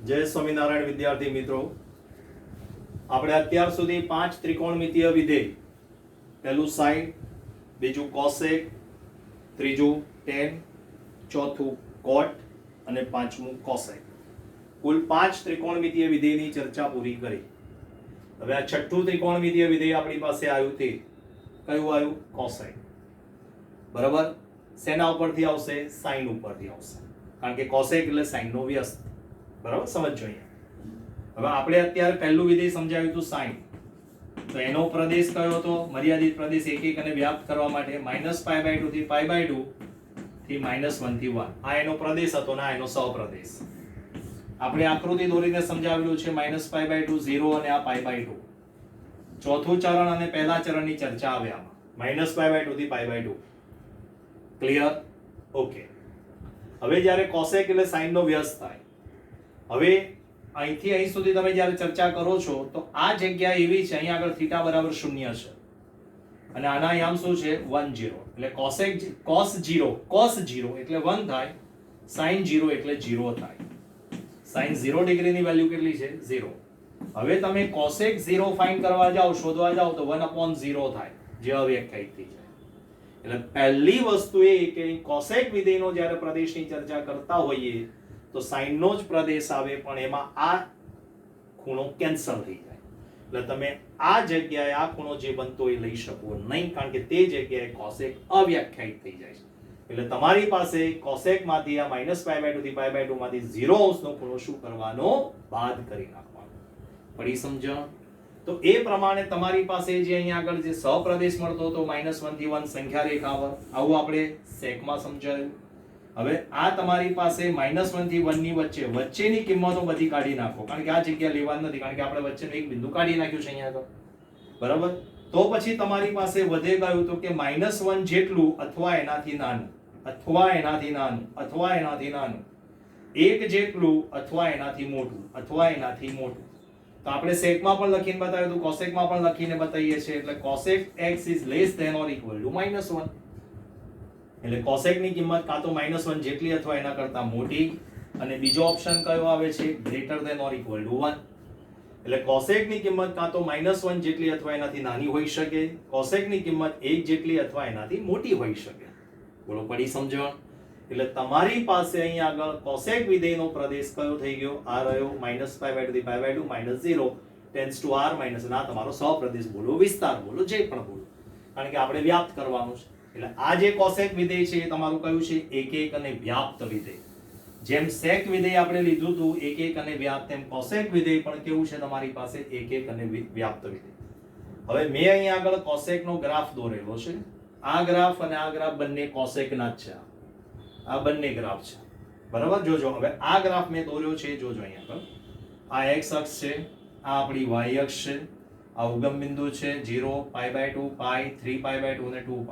जय स्वामीनारायण विद्यार्थी मित्रों, આપણે અત્યાર સુધી 5 ત્રિકોણમિતીય વિધેય, પહેલું sin, બીજું cosec, ત્રીજું tan, ચોથું cot અને પાંચમું cosec, કુલ 5 ત્રિકોણમિતીય વિધેયની ચર્ચા પૂરી કરી. હવે આ છઠ્ઠું ત્રિકોણમિતીય વિધેય આપણી પાસે આવ્યું તે કયું આવ્યું? cosec. બરાબર, શેના ઉપરથી આવશે? sin ઉપરથી આવશે, કારણ કે cosec એટલે sin નો વ્યસ્ત. બરાબર, સમજો અહીંયા. હવે આપણે અત્યારે પહેલું વિધેય સમજાવ્યું હતું sin, તો એનો પ્રદેશ કયો હતો? મર્યાદિત પ્રદેશ એક એક અને વ્યાપ્ત કરવા માટે -π/2 થી π/2 થી -1 થી 1 આ એનો પ્રદેશ હતો ને આ એનો સહપ્રદેશ. આપણે આકૃતિ દોરીને સમજાવેલું છે -π/2 0 અને આ π/2. ચોથું ચરણ અને પહેલા ચરણની ચર્ચા આવે આમાં -π/2 થી π/2. ક્લિયર? ઓકે. હવે જ્યારે cosec એટલે sin નો વ્યસ્ત થાય. હવે અહીંથી અહીં સુધી તમે જ્યારે ચર્ચા કરો છો તો આ જગ્યા એવી છે, અહીં આગળ θ બરાબર 0 છે અને આના યામ શું છે? 1 0. એટલે cos 0 એટલે 1 થાય, sin 0 એટલે 0 થાય. sin 0 ડિગ્રીની વેલ્યુ કેટલી છે? 0. હવે તમે cosec 0 ફાઇન્ડ કરવા જાઓ, શોધવા જાઓ તો 1/0 થાય, જે અવ્યાખ્યાયિત થઈ જાય. એટલે પહેલી વસ્તુ એ કે cosec વિધેયનો જ્યારે પ્રદેશની ચર્ચા કરતા હોઈએ તો sin નો જ પ્રદેશ આવે, પણ એમાં આ ખૂણો કેન્સલ થઈ જાય. એટલે તમે આ જગ્યાએ આ ખૂણો જે બનતો એ લઈ શકો નહીં, કારણ કે તે જગ્યાએ cosec અવ્યાખ્યાયિત થઈ જાય છે. એટલે તમારી પાસે cosec માંથી આ -π/2 થી π/2 માંથી 0 અંશનો ખૂણો શું કરવાનો? બાદ કરી નાખવાનો. પડી સમજણ? તો એ પ્રમાણે તમારી પાસે જે અહીંયા આગળ જે સહપ્રદેશ મળતો હતો -1 થી 1 સંખ્યા રેખાવર, આવું આપણે સેકમાં સમજાયું. હવે આ તમારી પાસે -1 થી 1 ની વચ્ચેની કિંમતો બધી કાઢી નાખો, કારણ કે આ જગ્યા લેવાની નથી, કારણ કે આપણે વચ્ચેનું એક બિંદુ કાઢી નાખ્યું છે અહીંયા આગળ. બરાબર, તો પછી તમારી પાસે વધે ગયું તો કે -1 જેટલું અથવા એનાથી નાનું, અથવા એનાથી નાનું, અથવા એનાથી નાનું, 1 જેટલું અથવા એનાથી મોટું, અથવા એનાથી મોટું. તો આપણે સેકમાં પણ લખીને બતાવ્યું હતું, કોસેકમાં પણ લખીને બતાવીએ છીએ. એટલે cosec x is less than or equal to -1. એટલે cosec ની કિંમત કાં તો -1 જેટલી અથવા એના કરતા મોટી, અને બીજો ઓપ્શન કયો આવે છે? greater than or equal to 1. એટલે cosec ની કિંમત કાં તો -1 જેટલી અથવા એનાથી નાની હોઈ શકે, cosec ની કિંમત 1 જેટલી અથવા એનાથી મોટી હોઈ શકે. બોલો, પડી સમજણ? એટલે તમારી પાસે અહીં આગળ cosec વિધેયનો પ્રદેશ કયો થઈ ગયો? આ રહ્યો -π/2 થી π/2 -0 tends to r - ના તમારો સહપ્રદેશ બોલો, વિસ્તાર બોલો, જે પણ બોલો, કારણ કે આપણે વ્યાપ્ત કરવાનું છે. એટલે આ જે cosec વિધેય છે એ તમારું કયું છે? એક એક અને વ્યાપ્ત વિધેય. જેમ sec વિધેય આપણે લીધું હતું એક એક અને વ્યાપ્ત, તેમ cosec વિધેય પણ કેવું છે તમારી પાસે? એક એક અને વ્યાપ્ત વિધેય. હવે મેં અહીં આગળ cosec નો ગ્રાફ દોરેલો છે. આ ગ્રાફ અને આ ગ્રાફ બંને cosec ના જ છે. આ બંને ગ્રાફ છે. બરાબર, જોજો. હવે આ ગ્રાફ મેં દોર્યો છે, જોજો અહીંયા આગળ. આ x અક્ષ છે, આ આપણી y અક્ષ છે, આ ઉગમ બિંદુ છે 0, π/2, π, 3π/2 અને 2π.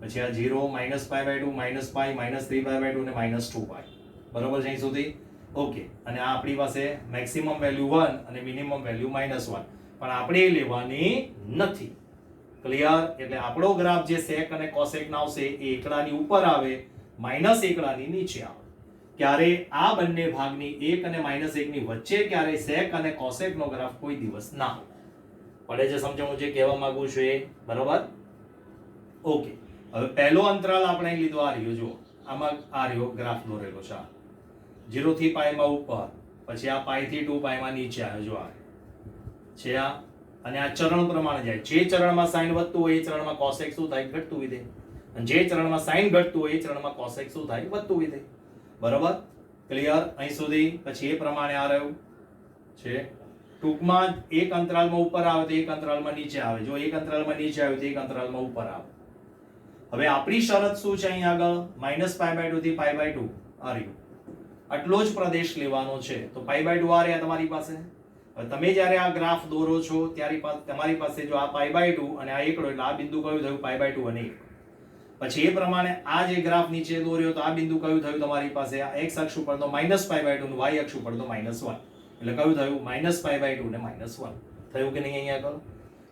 પછી આ 0, -π/2, -π, -3π/2 અને -2π. બરાબર છે અહીં સુધી? ઓકે. અને આ આપણી પાસે મેક્સિમમ વેલ્યુ 1 અને મિનિમમ વેલ્યુ -1, પણ આપણે એ લેવાની નથી. ક્લિયર? એટલે આપણો ગ્રાફ જે sec અને cosec ના આવશે એ એકડાની ઉપર આવે, માઈનસ એકડાની નીચે આવે. ક્યારે? આ બંને ભાગની 1 અને -1 ની વચ્ચે ક્યારે sec અને cosec નો ગ્રાફ કોઈ દિવસ ના હોય. પડે છે સમજણ જે કહેવા માંગુ છું એ? બરાબર, ઓકે. હવે પહેલો અંતરાલ આપણે લીધો, આ રહ્યો, જો આમાં આ રહ્યો ગ્રાફ દોરેલો છે, 0 થી π માં ઉપર, પછી આ π થી 2π માં નીચે આવે, જો આ છે આ, અને આ ચરણ પ્રમાણે જાય. જે ચરણમાં sin વધતું હોય એ ચરણમાં cosec શું થાય? ઘટતું વિધેય. અને જે ચરણમાં sin ઘટતું હોય એ ચરણમાં cosec શું થાય? વધતું વિધેય. બરાબર, ક્લિયર અહીં સુધી? પછી એ પ્રમાણે આ રહ્યું છે. ટૂંકમાં એક અંતરાલમાં ઉપર આવે તો એક અંતરાલમાં નીચે આવે, જો એક અંતરાલમાં નીચે આવે તો એક અંતરાલમાં ઉપર આવે. હવે આપણી શરત શું છે અહીં આગળ? -π/2 થી π/2 આ રહ્યું, આટલો જ પ્રદેશ લેવાનો છે. તો π/2 આ રહ્યા તમારી પાસે. હવે તમે જ્યારે આ ગ્રાફ દોરો છો ત્યારે તમારી પાસે જો આ π/2 અને આ એકડો, એટલે આ બિંદુ કયું થયું? π/2 અને 1. પછી એ પ્રમાણે આ જે ગ્રાફ નીચે દોર્યો તો આ બિંદુ કયું થયું તમારી પાસે? આ x અક્ષ ઉપર તો -π/2 અને y અક્ષ ઉપર તો -1. એટલે કયું થયું? -π/2 ને -1 થયું કે નહીં અહીંયા આગળ?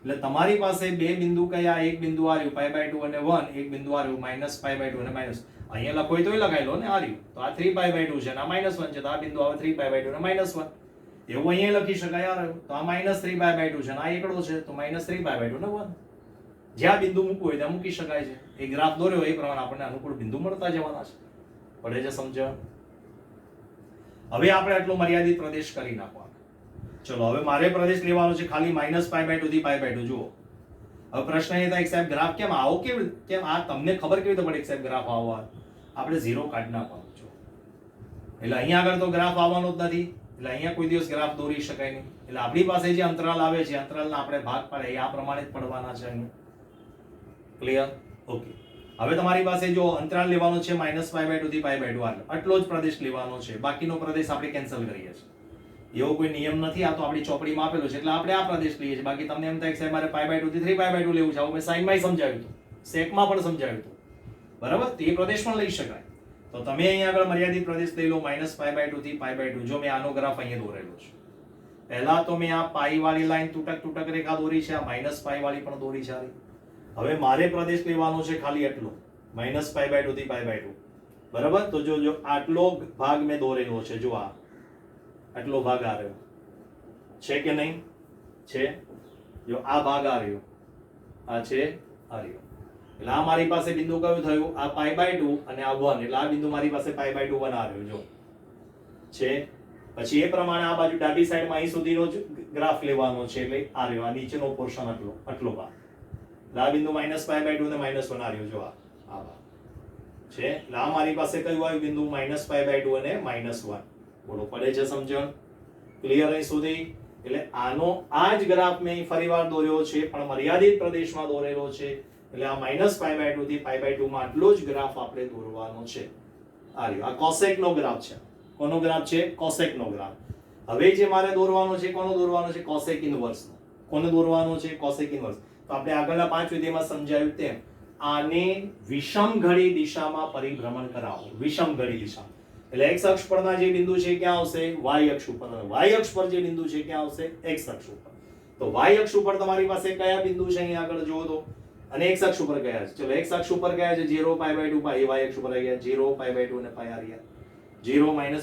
એટલે તમારી પાસે બે બિંદુ કયા, એક બિંદુ આ રહ્યું π/2 અને 1, એક બિંદુ આ રહ્યું -π/2 અને માઇનસ. અહીંયા લખો તોય લગાવી લો ને, આ રહ્યું તો આ 3π/2 છે અને આ -1 છે, તો આ બિંદુ આવે 3π/2 અને -1. એવું અહીંયા લખી શકાય. આ રહ્યું તો આ -3π/2 છે અને આ એકડો છે, તો -3π/2 ને 1. જ્યાં બિંદુ મૂકવું હોય ત્યાં મૂકી શકાય છે. એ ગ્રાફ દોર્યો એ પ્રમાણે આપણને અનુકૂળ બિંદુ મળતા જવાના છે. પડે છે સમજણ? હવે આપણે આટલો મર્યાદિત પ્રદેશ કરી નાખવાનો. ચલો હવે મારે પ્રદેશ લેવાનો છે ખાલી -π/2 થી π/2. જુઓ હવે પ્રશ્ન એ થાય કે સાહેબ ગ્રાફ કેમ આવો, કેમ આ તમને ખબર કેવી રીતે પડે કે સાહેબ ગ્રાફ આવવા? આપણે 0 કાઢી નાખવાનું છે. એટલે અહીંયા આગળ તો ગ્રાફ આવવાનો જ નથી, એટલે અહીંયા કોઈ દિવસ ગ્રાફ દોરી શકાય નહીં. એટલે આપણી પાસે જે અંતરાલ આવે છે, અંતરાલના આપણે ભાગ પાડે એ આ પ્રમાણે જ પડવાના છે. અહીંયા ક્લિયર? ઓકે. હવે તમારી પાસે જો અંતરાલ લેવાનો છે -π/2 થી π/2, આટલો જ પ્રદેશ લેવાનો છે. બાકીનો પ્રદેશ આપણે કેન્સલ કરીએ છીએ. એવો કોઈ નિયમ નથી, આ તો આપણી ચોપડીમાં આપેલો છે એટલે આપણે આ પ્રદેશ લઈએ છીએ. બાકી તમને એમ થાય કે સાહેબ મારે π/2 થી 3π/2 લેવું છે, આવું મેં સાઈનમાંય સમજાવ્યું હતું, સેકમાં પણ સમજાવ્યું હતું, બરાબર? તે પ્રદેશ પણ લઈ શકાય. તો તમે અહીંયા આગળ મર્યાદિત પ્રદેશ લઈ લો -π/2 થી π/2. જો મેં આનો ગ્રાફ અહીંયા દોરેલો છે, પહેલા તો મેં આ પાઈ વાળી લાઈન તૂટક રેખા દોરી છે, આ -π વાળી પણ દોરી છે. હવે મારે પ્રદેશ લેવાનો છે ખાલી એટલો -π/2 થી π/2, બરાબર? તો જો આટલો ભાગ મેં દોરેલો છે, જો આ આટલો ભાગ આ રહ્યો છે કે નહીં? છે. જો આ ભાગ આ રહ્યો, આ છે, આ રહ્યો. એટલે આ મારી પાસે બિંદુ કયું થયું? આ π/2 અને આ 1. એટલે આ બિંદુ મારી પાસે π/2 1 આ રહ્યો, જો છે. પછી એ પ્રમાણે આ બાજુ ડાબી સાઈડમાં અહીં સુધીનો જ ગ્રાફ લેવાનો છે, એટલે આ રહ્યો, આ નીચેનો પોર્શન આટલો ભાગ. એટલે આ બિંદુ -π/2 ને -1 આ રહ્યો, જો આ ભાગ છે. એટલે આ મારી પાસે કયું આવ્યું બિંદુ? -π/2 અને -1. બોલો, પડે છે સમજણ? ક્લિયર અહીં સુધી? એટલે આનો આ જ ગ્રાફ મેં ફરીવાર દોર્યો છે, પણ મર્યાદિત પ્રદેશમાં દોરેલો છે. એટલે આ -π/2 થી π/2 માં આટલો જ ગ્રાફ આપણે દોરવાનો છે. આ રહ્યો, આ કોસેક નો ગ્રાફ છે. કોનો ગ્રાફ છે? કોસેક નો ગ્રાફ. હવે જે મારે દોરવાનો છે, કોનો દોરવાનો છે? કોસેક ઇનવર્સ નો. કોને દોરવાનો છે? Cosec inverse. તો આપણે આગળના 5 વિધિમાં સમજાવ્યું તેમ આને વિષમ ઘડી દિશામાં પરિભ્રમણ કરાવો. વિષમ ઘડી દિશા એટલે x અક્ષ પરના જે બિંદુ છે ક્યાં આવશે? y અક્ષ ઉપર. y અક્ષ પર જે બિંદુ છે ક્યાં આવશે? x અક્ષ ઉપર. તો y અક્ષ ઉપર તમારી પાસે કયા બિંદુ છે અહીંયા આગળ જુઓ તો, અને x અક્ષ ઉપર કયા છે? ચલો x અક્ષ ઉપર કયા છે? 0 π/2 π. y અક્ષ ઉપર આવી ગયા 0 π/2 અને π આ રહ્યા, 0 -π/2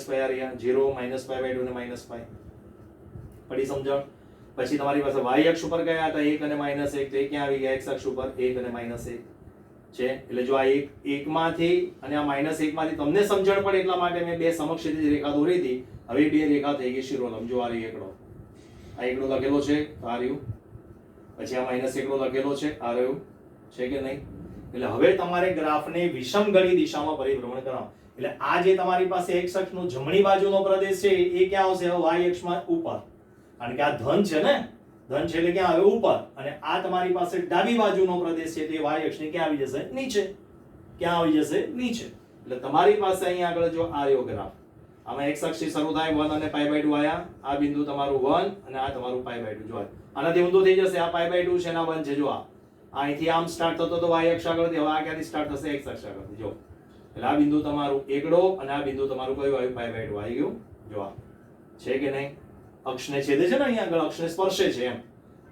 -π આ રહ્યા, 0 -π/2 અને -π. પડી સમજણ? પછી તમારી પાસે y અક્ષ ઉપર કયા હતા? 1 અને -1. તો એ ક્યાં આવી ગયા? x અક્ષ ઉપર 1 અને -1 છે. એટલે જો આ 1 માંથી અને આ -1 માંથી તમને સમજણ પડે એટલા માટે મેં બે સમક્ષિતિજ રેખા દોરી હતી. હવે બે રેખા થઈ ગઈ શિરોલંબ. જો આ રહ્યો એકડો, આ એકડો લખેલો છે, આ રહ્યું. પછી આ -1 લખેલો છે, આ રહ્યું. છે કે નહીં? એટલે હવે તમારે ગ્રાફને વિષમ ઘડી દિશામાં પરિભ્રમણ કરાવો. એટલે આ જે તમારી પાસે x અક્ષનો જમણી બાજુનો પ્રદેશ છે એ ક્યાં આવશે? y અક્ષમાં ઉપર. કારણ કે આ ધન છે ને, ધન છે એટલે ક્યાં આવે? ઉપર. અને આ તમારી પાસે ડાબી બાજુનો પ્રદેશ છે તે y અક્ષની ક્યાં આવી જશે? નીચે. ક્યાં આવી જશે? નીચે. એટલે તમારી પાસે અહીંયા આગળ જો આ રહ્યો ગ્રાફ, આમાં x અક્ષથી શરૂ થાય 1 અને π/2 આયા, આ બિંદુ તમારું 1 અને આ તમારું π/2. જો આનાથી ઊંધો થઈ જશે, આ π/2 છે ના 1 છે. જો આ અહીંથી આમ સ્ટાર્ટ થતો તો y અક્ષ આગળથી, હવે આ ક્યાંથી સ્ટાર્ટ થશે? x અક્ષ આગળથી. જો એટલે આ બિંદુ તમારું એકડો અને આ બિંદુ તમારું કયું આવ્યું? π/2 આવી ગયું. જો આ છે કે નહીં? અક્ષને છેદે છે ને અહીંયા આગળ, અક્ષને સ્પર્શે છે એમ,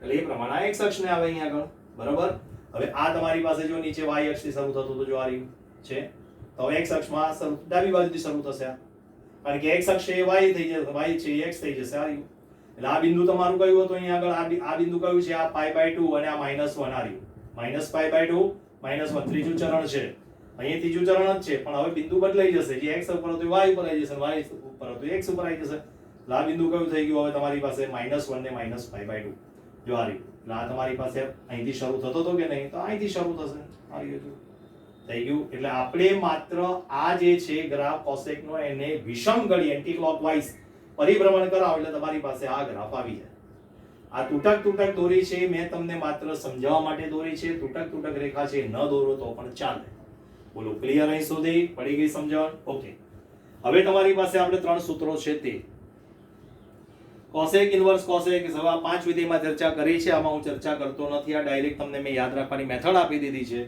એટલે એ પ્રમાણે આ x અક્ષને આવે અહીંયા આગળ, બરાબર? હવે આ તમારી પાસે જો નીચે y અક્ષથી શરૂ થતું તો જો આ રહ્યું છે, તો હવે x અક્ષમાં ડાબી બાજુથી શરૂ થશે આ, કારણ કે x અક્ષ એ y થઈ જશે, y છે એ x થઈ જશે. આ રહ્યું. એટલે આ બિંદુ તમારું કયું હતું અહીંયા આગળ? આ બિંદુ કયું છે? આ π/2 અને આ -1 આ રહ્યું. -π/2 -1 ત્રીજું ચરણ છે. અહીંયા ત્રીજું ચરણ જ છે, પણ હવે બિંદુ બદલાઈ જશે. જે x ઉપર હતું y ઉપર આવી જશે, y ઉપર હતું x ઉપર આવી જશે. એટલે આ બિંદુ કયું થઈ ગયું? હવે તમારી પાસે -1 ને -π/2. જો આ રહ્યું. એટલે આ તમારી પાસે અહીંથી શરૂ થતો હતો કે નહીં? તો અહીંથી શરૂ થશે. આ રહ્યું થઈ ગયું. એટલે આપણે માત્ર આ જે છે ગ્રાફ કોસેકનો એને વિષમ ઘડી એન્ટી ક્લોકવાઇઝ પરિભ્રમણ કરાવો એટલે તમારી પાસે આ ગ્રાફ આવી જાય. આ તૂટક દોરી છે, મેં તમને માત્ર સમજાવવા માટે દોરી છે. તૂટક રેખા છે, ન દોરો તો પણ ચાલે. બોલો, ક્લિયર અહીં સુધી? પડી ગઈ સમજણ? ઓકે. હવે તમારી પાસે આપણે 3 સૂત્રો છે તે કોસેક ઇનવર્સ કોસેક. હવે આ 5 વિધિમાં ચર્ચા કરી છે, આમાં હું ચર્ચા કરતો નથી. આ ડાયરેક્ટ તમને મેં યાદ રાખવાની મેથડ આપી દીધી છે.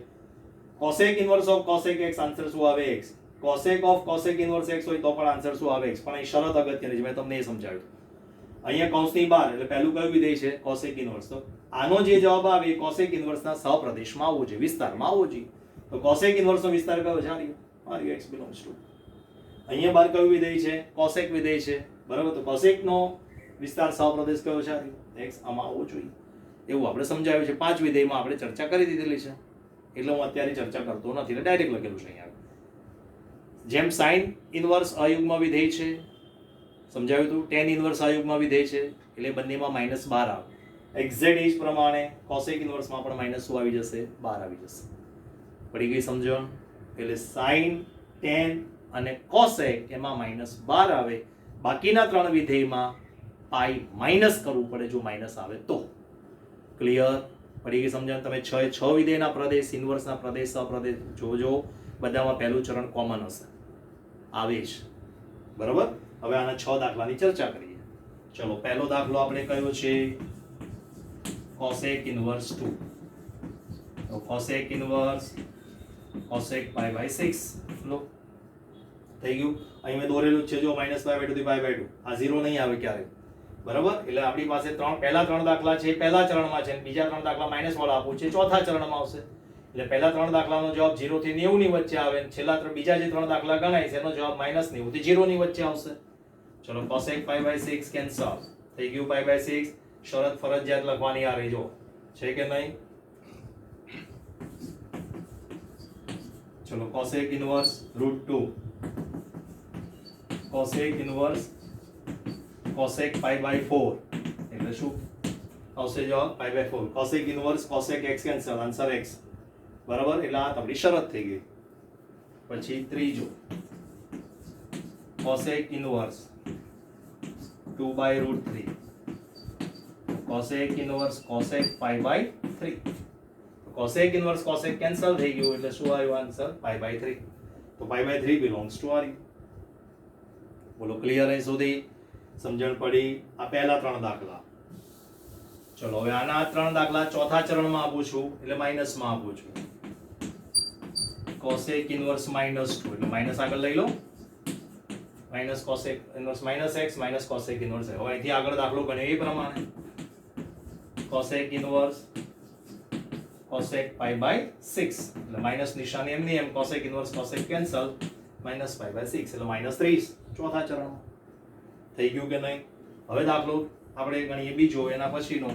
Cosec inverse of cosec x, answer શું આવે? x. Cosec of cosec inverse x હોય તો પણ આન્સર શું આવે? x. પણ અહીં શરત અગત્યની છે, મેં તમને એ સમજાવ્યું. અહીંયા કૌંસની બહાર એટલે પહેલું કયું વિધેય છે? Cosec inverse. તો આનો જે જવાબ આવે એ કોસેક ઇન્વર્સના સહપ્રદેશમાં આવવો જોઈએ, વિસ્તારમાં આવવો જોઈએ. તો કોસેક ઇન્વર્સનો વિસ્તાર કયો છે? આ x બિલોંગ્સ ટુ અહીંયા બાર કયું વિધેય છે? કોસેક વિધેય છે, બરાબર. તો કોસેકનો વિસ્તાર સહપ્રદેશ કયો છે? x આમાં આવવો જોઈએ એવું આપણે સમજાવ્યું છે. 5 વિધેયમાં આપણે ચર્ચા કરી દીધેલી છે એટલે હું અત્યારે ચર્ચા કરતો નથી, એટલે ડાયરેક્ટ લખેલું છે અહીંયા. જેમ સાઇન ઇન્વર્સ અયુગ્મ વિધેય છે, સમજાવ્યું હતું. ટેન ઇન્વર્સ અયુગ્મ વિધેય છે એટલે બંનેમાં -12 આવે. એક્ઝેક્ટ એ જ પ્રમાણે કોસેક ઇન્વર્સમાં પણ માઇનસ શું આવી જશે? 12 આવી જશે. પડી ગઈ સમજણ? એટલે સાઇન, ટેન અને કોસેક એમાં -12 આવે. બાકીના 3 વિધેયમાં પાઈ માઇનસ કરવું પડે જો માઇનસ આવે તો. ક્લિયર? પડી ગઈ સમજણ? તમે 6 વિધેયના પ્રદેશ, ઇન્વર્સના પ્રદેશ, સહપ્રદેશ જોજો, બધામાં પહેલું ચરણ કોમન હશે, આવે જ, બરાબર. હવે આના 6 દાખલાની ચર્ચા કરીએ. ચલો, પહેલો દાખલો આપણે કયો છે? cosec inverse 2. તો cosec inverse cosec pi by 6 લો થઈ ગયું. અહીં મેં દોરેલું છે જો -π/2 થી π/2. આ 0 નહીં આવે ક્યારે, બરાબર. એટલે આપણી પાસે પહેલા 3 દાખલા છે પહેલા ચરણમાં છે, બીજા 3 દાખલા માઇનસ વાળા આપવું છે ચોથા ચરણમાં આવશે. એટલે પહેલા 3 દાખલાનો જવાબ 0 થી 90 ની વચ્ચે આવે, છેલ્લા બીજા જે 3 દાખલા ગણાય છે એનો જવાબ -90 થી 0 ની વચ્ચે આવશે. ચલો, cosec pi/6 કેન્સલ થઈ ગયું. pi/6 શરત ફરજિયાત લખવાની આ રહી, જો છે કે નહીં? ચલો, cosec inverse √2 cosec inverse cosec pi/4 એટલે શું આવશે જવાબ? pi/4. cosec inverse cosec x cancel, answer x, બરાબર. એટલે આ તમારી શરત થઈ ગઈ. પછી ત્રીજો cosec inverse 2/√3 cosec inverse cosec pi/3. cosec inverse cosec cancel થઈ ગયું એટલે શું આવ્યું આન્સર? pi/3. તો pi/3 બિલોંગ્સ ટુ r. બોલો, ક્લિયર અહીં સુધી સમજણ પડી? આ પહેલા 3 દાખલા. ચલો, હવે આના 3 દાખલા ચોથા ચરણમાં આપું છું એટલે માઇનસમાં આપું છું. cosec ઇન્વર્સ -2 એટલે માઇનસ આગળ લઈ લો, minus cosec inverse -x minus cosec inverse. હવે અહીંથી આગળ દાખલો ગણે એ પ્રમાણે cosec ઇન્વર્સ cosec pi/6 એટલે માઇનસ નિશાની એમની એમ, cosec inverse cosec cancel, -pi/6 એટલે -30 ચોથા ચરણમાં. થઈ ગયું કે નહીં? હવે દાખલો આપણે ગણીએ બીજો, એના પછીનો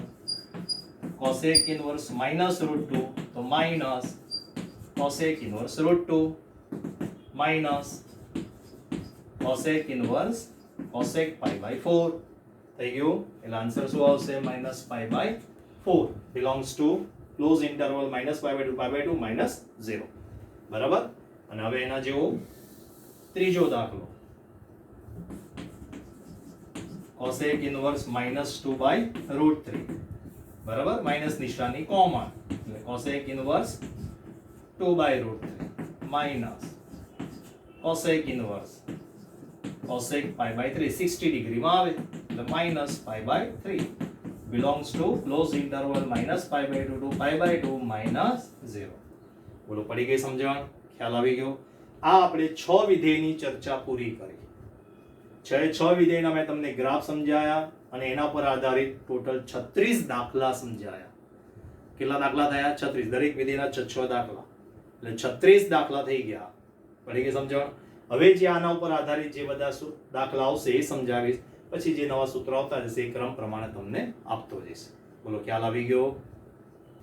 cosec ઇન્વર્સ -√2 તો minus cosec inverse √2 minus cosec inverse cosec pi/4 થઈ ગયું. એટલે આન્સર શું આવશે? -pi/4 belongs to close interval -π/2 π/2 -0, બરાબર. અને હવે એના જેવો ત્રીજો દાખલો cosec ઇન્વર્સ -2/√3, બરાબર. માઇનસ નિશાની કોમન એટલે cosec inverse 2/√3 minus cosec inverse cosec pi/3 60 ડિગ્રીમાં આવે એટલે -pi/3 belongs to closed interval -π/2 to π/2 -0. બોલો, પડી ગઈ સમજણ? ખ્યાલ આવી ગયો? આ આપણે 6 વિધેયની ચર્ચા પૂરી કરી. 6 વિધેયના મેં તમને ગ્રાફ સમજાયા અને એના પર આધારિત ટોટલ 36 દાખલા સમજાયા. કેટલા દાખલા થયા? 36. દરેક વિધેયના 6 દાખલા એટલે 36 દાખલા થઈ ગયા. પડી ગઈ સમજણ? હવે જે આના ઉપર આધારિત જે બધા દાખલા આવશે એ સમજાવીશ, પછી જે નવા સૂત્રો આવતા જશે એ ક્રમ પ્રમાણે તમને આપતો જઈશ. બોલો, ખ્યાલ આવી ગયો?